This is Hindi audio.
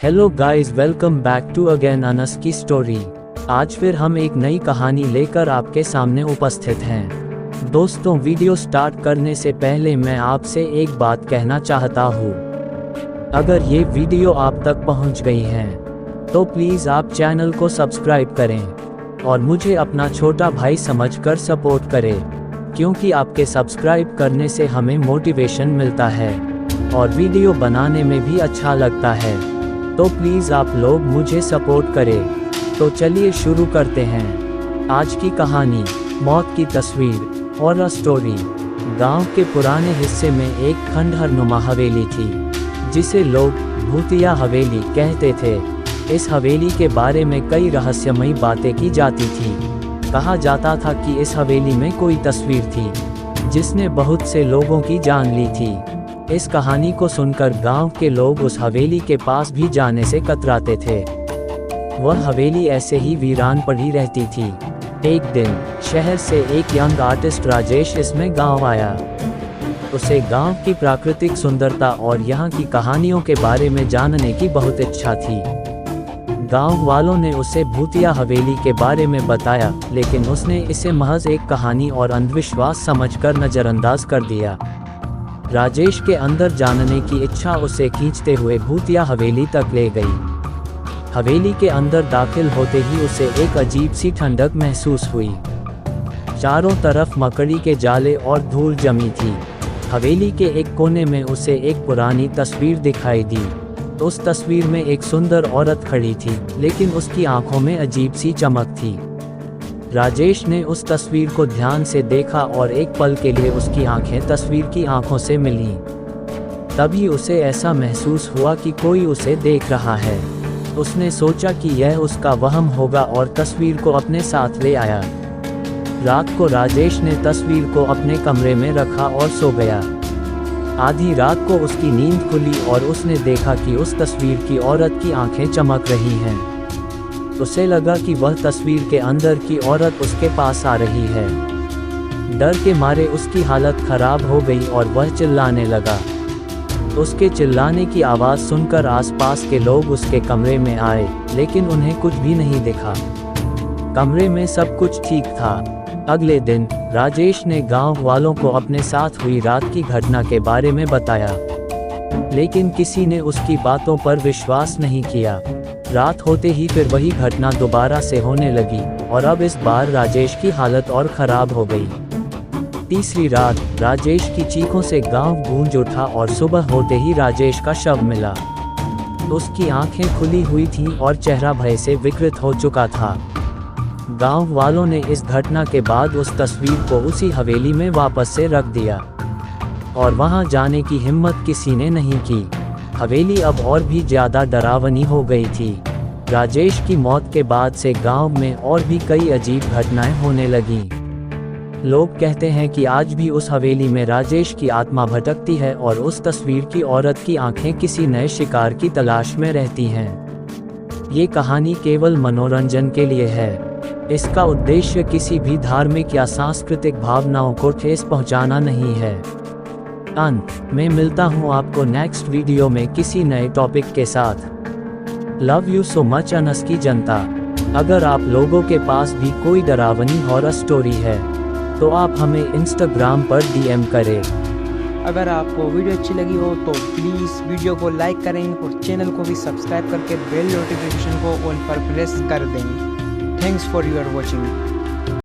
Hello guys, welcome back to again Anas की स्टोरी। आज फिर हम एक नई कहानी लेकर आपके सामने उपस्थित हैं। दोस्तों, वीडियो स्टार्ट करने से पहले मैं आपसे एक बात कहना चाहता हूँ। अगर ये वीडियो आप तक पहुँच गई है तो प्लीज़ आप चैनल को सब्सक्राइब करें और मुझे अपना छोटा भाई समझकर सपोर्ट करें, क्योंकि आपके सब्सक्राइब करने से हमें मोटिवेशन मिलता है और वीडियो बनाने में भी अच्छा लगता है। तो प्लीज़ आप लोग मुझे सपोर्ट करें। तो चलिए शुरू करते हैं आज की कहानी, मौत की तस्वीर। Horror story. गांव के पुराने हिस्से में एक खंडहरनुमा हवेली थी, जिसे लोग भूतिया हवेली कहते थे। इस हवेली के बारे में कई रहस्यमयी बातें की जाती थी। कहा जाता था कि इस हवेली में कोई तस्वीर थी जिसने बहुत से लोगों की जान ली थी। इस कहानी को सुनकर गांव के लोग उस हवेली के पास भी जाने से कतराते थे। वह हवेली ऐसे ही वीरान पड़ी रहती थी। एक दिन शहर से एक यंग आर्टिस्ट राजेश इसमें गांव आया। उसे गांव की प्राकृतिक सुंदरता और यहाँ की कहानियों के बारे में जानने की बहुत इच्छा थी। गांव वालों ने उसे भूतिया हवेली के बारे में बताया, लेकिन उसने इसे महज एक कहानी और अंधविश्वास समझकर नज़रअंदाज कर दिया। राजेश के अंदर जानने की इच्छा उसे खींचते हुए भूतिया हवेली तक ले गई। हवेली के अंदर दाखिल होते ही उसे एक अजीब सी ठंडक महसूस हुई। चारों तरफ मकड़ी के जाले और धूल जमी थी। हवेली के एक कोने में उसे एक पुरानी तस्वीर दिखाई दी। उस तस्वीर में एक सुंदर औरत खड़ी थी, लेकिन उसकी आंखों में अजीब सी चमक थी। राजेश ने उस तस्वीर को ध्यान से देखा और एक पल के लिए उसकी आंखें तस्वीर की आंखों से मिलीं। तभी उसे ऐसा महसूस हुआ कि कोई उसे देख रहा है। उसने सोचा कि यह उसका वहम होगा और तस्वीर को अपने साथ ले आया। रात को राजेश ने तस्वीर को अपने कमरे में रखा और सो गया। आधी रात को उसकी नींद खुली और उसने देखा कि उस तस्वीर की औरत की आंखें चमक रही हैं। उसे लगा कि वह तस्वीर के अंदर की औरत उसके पास आ रही है। डर के मारे उसकी हालत खराब हो गई और वह चिल्लाने लगा। उसके चिल्लाने की आवाज़ सुनकर आसपास के लोग उसके कमरे में आए, लेकिन उन्हें कुछ भी नहीं दिखा। कमरे में सब कुछ ठीक था। अगले दिन राजेश ने गांव वालों को अपने साथ हुई रात की घटना के बारे में बताया, लेकिन किसी ने उसकी बातों पर विश्वास नहीं किया। रात होते ही फिर वही घटना दोबारा से होने लगी और अब इस बार राजेश की हालत और खराब हो गई। तीसरी रात राजेश की चीखों से गांव गूंज उठा और सुबह होते ही राजेश का शव मिला। उसकी आंखें खुली हुई थीं और चेहरा भय से विकृत हो चुका था। गांव वालों ने इस घटना के बाद उस तस्वीर को उसी हवेली में वापस से रख दिया और वहां जाने की हिम्मत किसी ने नहीं की। हवेली अब और भी ज़्यादा डरावनी हो गई थी। राजेश की मौत के बाद से गांव में और भी कई अजीब घटनाएं होने लगीं। लोग कहते हैं कि आज भी उस हवेली में राजेश की आत्मा भटकती है और उस तस्वीर की औरत की आंखें किसी नए शिकार की तलाश में रहती हैं। ये कहानी केवल मनोरंजन के लिए है। इसका उद्देश्य किसी भी धार्मिक या सांस्कृतिक भावनाओं को ठेस पहुंचाना नहीं है। अंत में मिलता हूँ आपको नेक्स्ट वीडियो में किसी नए टॉपिक के साथ। Love you so much Anas की जनता। अगर आप लोगों के पास भी कोई डरावनी हॉरर स्टोरी है तो आप हमें इंस्टाग्राम पर DM करें। अगर आपको वीडियो अच्छी लगी हो तो प्लीज़ वीडियो को लाइक करें और चैनल को भी सब्सक्राइब करके बेल नोटिफिकेशन को ऑल पर प्रेस कर दें। Thanks for your watching.